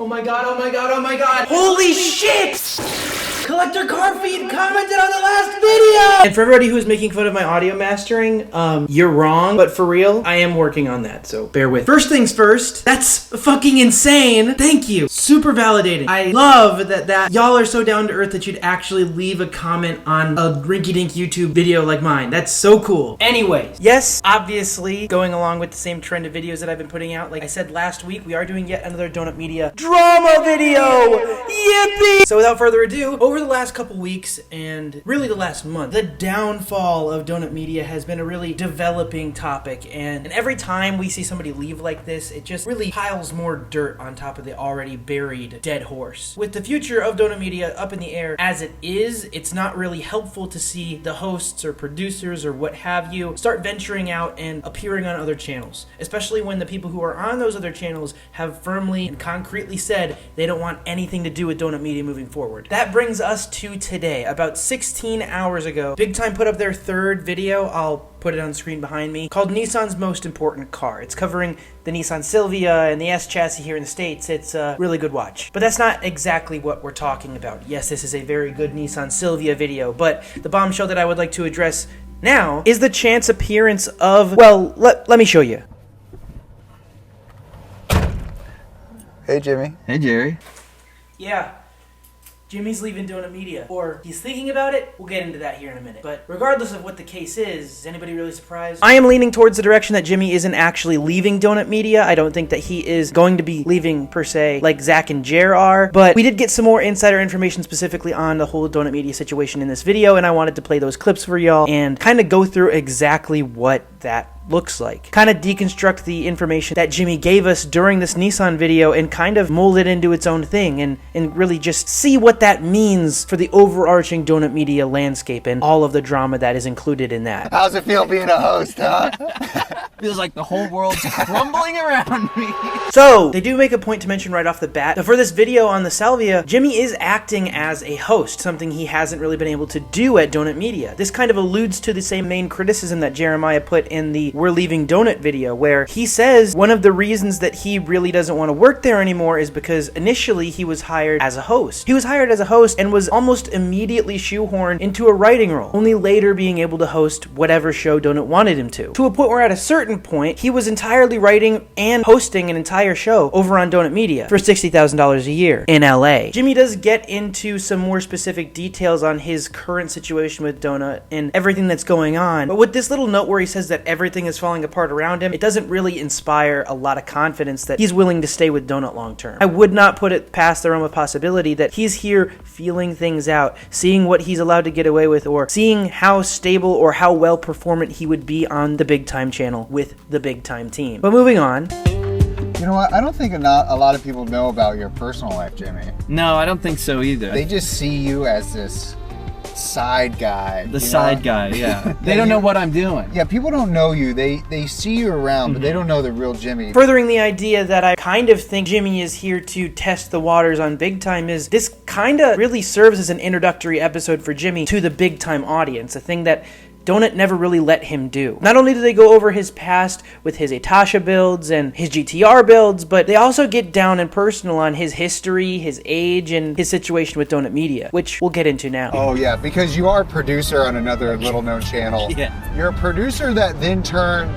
Oh my god, oh my god, oh my god! Holy shit! Collector Carfeed commented on the last video! And for everybody who's making fun of my audio mastering, you're wrong, but for real, I am working on that, so bear with. First things first, that's fucking insane. Thank you. Super validating. I love that y'all are so down to earth that you'd actually leave a comment on a rinky-dink YouTube video like mine. That's so cool. Anyways, yes, obviously, going along with the same trend of videos that I've been putting out, like I said last week, we are doing yet another Donut Media drama video! Yippee! So without further ado, over the last couple weeks, and really the last month, the downfall of Donut Media has been a really developing topic, and every time we see somebody leave like this, it just really piles more dirt on top of the already buried dead horse. With the future of Donut Media up in the air as it is, it's not really helpful to see the hosts or producers or what have you start venturing out and appearing on other channels, especially when the people who are on those other channels have firmly and concretely said they don't want anything to do with Donut Media moving forward. That brings us to today. About 16 hours ago, Big Time put up their third video, I'll put it on screen behind me, called Nissan's Most Important Car. It's covering the Nissan Silvia and the S chassis here in the States. It's a really good watch. But that's not exactly what we're talking about. Yes, this is a very good Nissan Silvia video, but the bombshell that I would like to address now is the chance appearance of, well, let me show you. Hey, Jimmy. Hey, Jerry. Yeah. Jimmy's leaving Donut Media. Or he's thinking about it. We'll get into that here in a minute. But regardless of what the case is anybody really surprised? I am leaning towards the direction that Jimmy isn't actually leaving Donut Media. I don't think that he is going to be leaving per se like Zach and Jer are. But we did get some more insider information specifically on the whole Donut Media situation in this video, and I wanted to play those clips for y'all and kind of go through exactly what that looks like. Kind of deconstruct the information that Jimmy gave us during this Nissan video and kind of mold it into its own thing and really just see what that means for the overarching Donut Media landscape and all of the drama that is included in that. How's it feel being a host, huh? Feels like the whole world's crumbling around me. So, they do make a point to mention right off the bat that for this video on the Salvia, Jimmy is acting as a host, something he hasn't really been able to do at Donut Media. This kind of alludes to the same main criticism that Jeremiah put in the We're Leaving Donut video, where he says one of the reasons that he really doesn't want to work there anymore is because initially he was hired as a host. He was hired as a host and was almost immediately shoehorned into a writing role, only later being able to host whatever show Donut wanted him to a point where at a certain point he was entirely writing and hosting an entire show over on Donut Media for $60,000 a year in LA. Jimmy does get into some more specific details on his current situation with Donut and everything that's going on, but with this little note where he says that everything is falling apart around him, it doesn't really inspire a lot of confidence that he's willing to stay with Donut long term. I would not put it past the realm of possibility that he's here feeling things out, seeing what he's allowed to get away with, or seeing how stable or how well performant he would be on the Big Time channel with the Big Time team. But moving on. You know what? I don't think a lot of people know about your personal life, Jimmy. No, I don't think so either. They just see you as this side guy. The side guy, yeah. They don't know what I'm doing. Yeah, people don't know you. They see you around, but they don't know the real Jimmy. Furthering the idea that I kind of think Jimmy is here to test the waters on Big Time is this kind of really serves as an introductory episode for Jimmy to the Big Time audience, a thing that Donut never really let him do. Not only do they go over his past with his Atasha builds and his GTR builds, but they also get down and personal on his history, his age, and his situation with Donut Media, which we'll get into now. Oh yeah, because you are a producer on another little-known channel. Yeah. You're a producer that then turned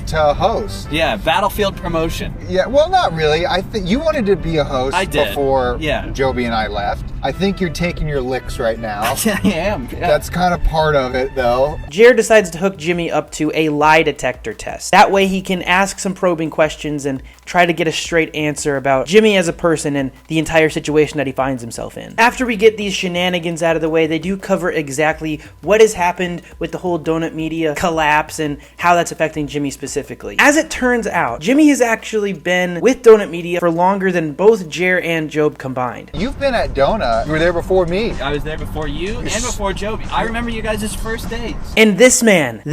to host. Yeah, Battlefield promotion. Yeah, well, not really. I think you wanted to be a host before Joby and I left. I think you're taking your licks right now. I am. Yeah. That's kind of part of it, though. Jer decides to hook Jimmy up to a lie detector test. That way he can ask some probing questions and try to get a straight answer about Jimmy as a person and the entire situation that he finds himself in. After we get these shenanigans out of the way, they do cover exactly what has happened with the whole Donut Media collapse and how that's affecting Jimmy specifically. As it turns out, Jimmy has actually been with Donut Media for longer than both Jer and Job combined. You've been at Donut. You were there before me. I was there before you and before Joby. I remember you guys' first dates. And this man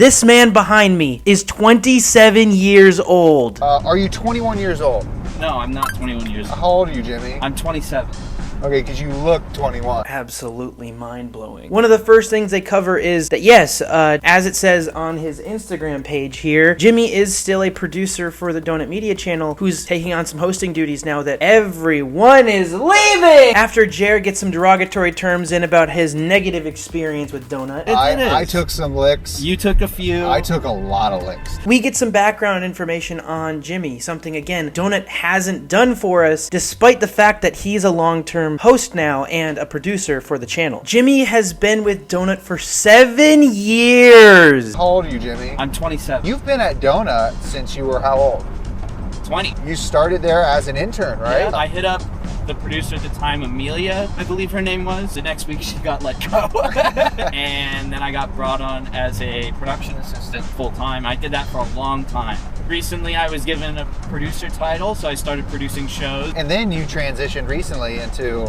behind me is 27 years old. Are you 21 years old? No, I'm not 21 years old. How old are you, Jimmy? I'm 27. Okay, because you look 21. Absolutely mind-blowing. One of the first things they cover is that, yes, as it says on his Instagram page here, Jimmy is still a producer for the Donut Media channel who's taking on some hosting duties now that everyone is leaving! After Jer gets some derogatory terms in about his negative experience with Donut. I took some licks. You took a few. I took a lot of licks. We get some background information on Jimmy, something, again, Donut hasn't done for us, despite the fact that he's a long-term host now and a producer for the channel. Jimmy has been with Donut for 7 years. How old are you, Jimmy? I'm 27. You've been at Donut since you were how old? 20. You started there as an intern, right? Yeah, I hit up the producer at the time, Amelia, I believe her name was. The next week she got let go. And then I got brought on as a production assistant full-time. I did that for a long time. Recently I was given a producer title, so I started producing shows. And then you transitioned recently into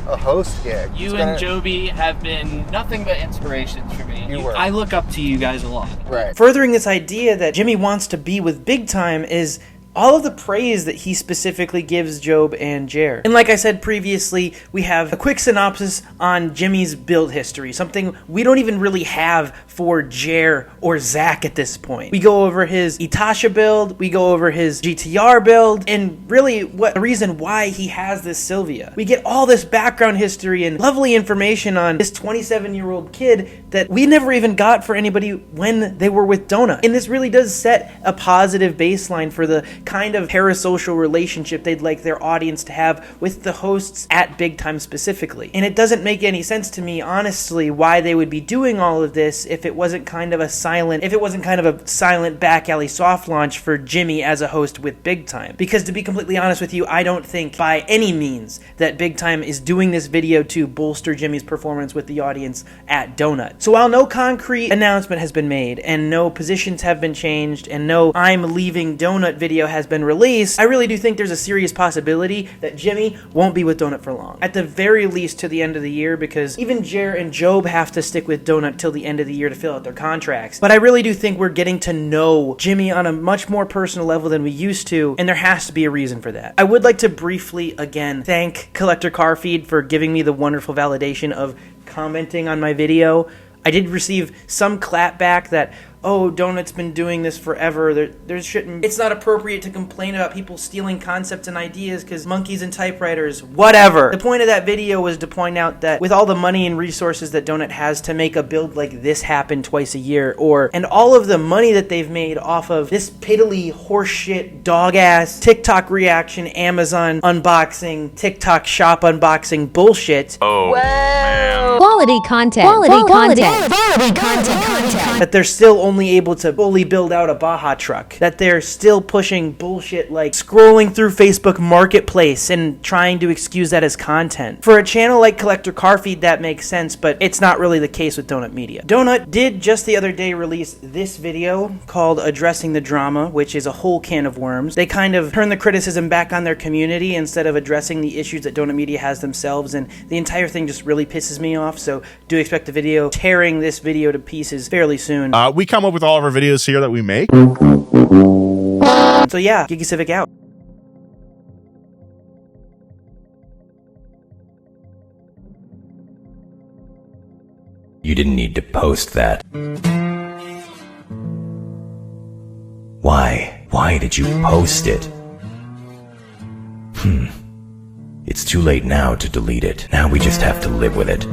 a host gig. You and Joby have been nothing but inspirations for me. You were. I look up to you guys a lot. Right. Furthering this idea that Jimmy wants to be with Big Time is all of the praise that he specifically gives Job and Jer. And like I said previously, we have a quick synopsis on Jimmy's build history, something we don't even really have for Jer or Zach at this point. We go over his Itasha build, we go over his GTR build, and really the reason why he has this Sylvia. We get all this background history and lovely information on this 27-year-old kid that we never even got for anybody when they were with Donut. And this really does set a positive baseline for the kind of parasocial relationship they'd like their audience to have with the hosts at Big Time specifically. And it doesn't make any sense to me, honestly, why they would be doing all of this if it wasn't kind of a silent back alley soft launch for Jimmy as a host with Big Time. Because to be completely honest with you, I don't think by any means that Big Time is doing this video to bolster Jimmy's performance with the audience at Donut. So while no concrete announcement has been made and no positions have been changed and no I'm leaving Donut video has been released, I really do think there's a serious possibility that Jimmy won't be with Donut for long. At the very least to the end of the year, because even Jer and Job have to stick with Donut till the end of the year to fill out their contracts. But I really do think we're getting to know Jimmy on a much more personal level than we used to, and there has to be a reason for that. I would like to briefly, again, thank Collector Carfeed for giving me the wonderful validation of commenting on my video. I did receive some clapback that, oh, Donut's been doing this forever. It's not appropriate to complain about people stealing concepts and ideas because monkeys and typewriters, whatever. The point of that video was to point out that with all the money and resources that Donut has to make a build like this happen twice a year, and all of the money that they've made off of this piddly horseshit dog-ass TikTok reaction, Amazon unboxing, TikTok shop unboxing bullshit. Oh, man. Quality content. That they're still only able to fully build out a Baja truck. That they're still pushing bullshit like scrolling through Facebook Marketplace and trying to excuse that as content. For a channel like Collector Carfeed, that makes sense, but it's not really the case with Donut Media. Donut did just the other day release this video called Addressing the Drama, which is a whole can of worms. They kind of turn the criticism back on their community instead of addressing the issues that Donut Media has themselves, and the entire thing just really pisses me off, so do expect a video tearing this video to pieces fairly soon. We come up with all of our videos here that we make. So yeah, Giga Civic out. You didn't need to post that. Why? Why did you post it? It's too late now to delete it. Now we just have to live with it.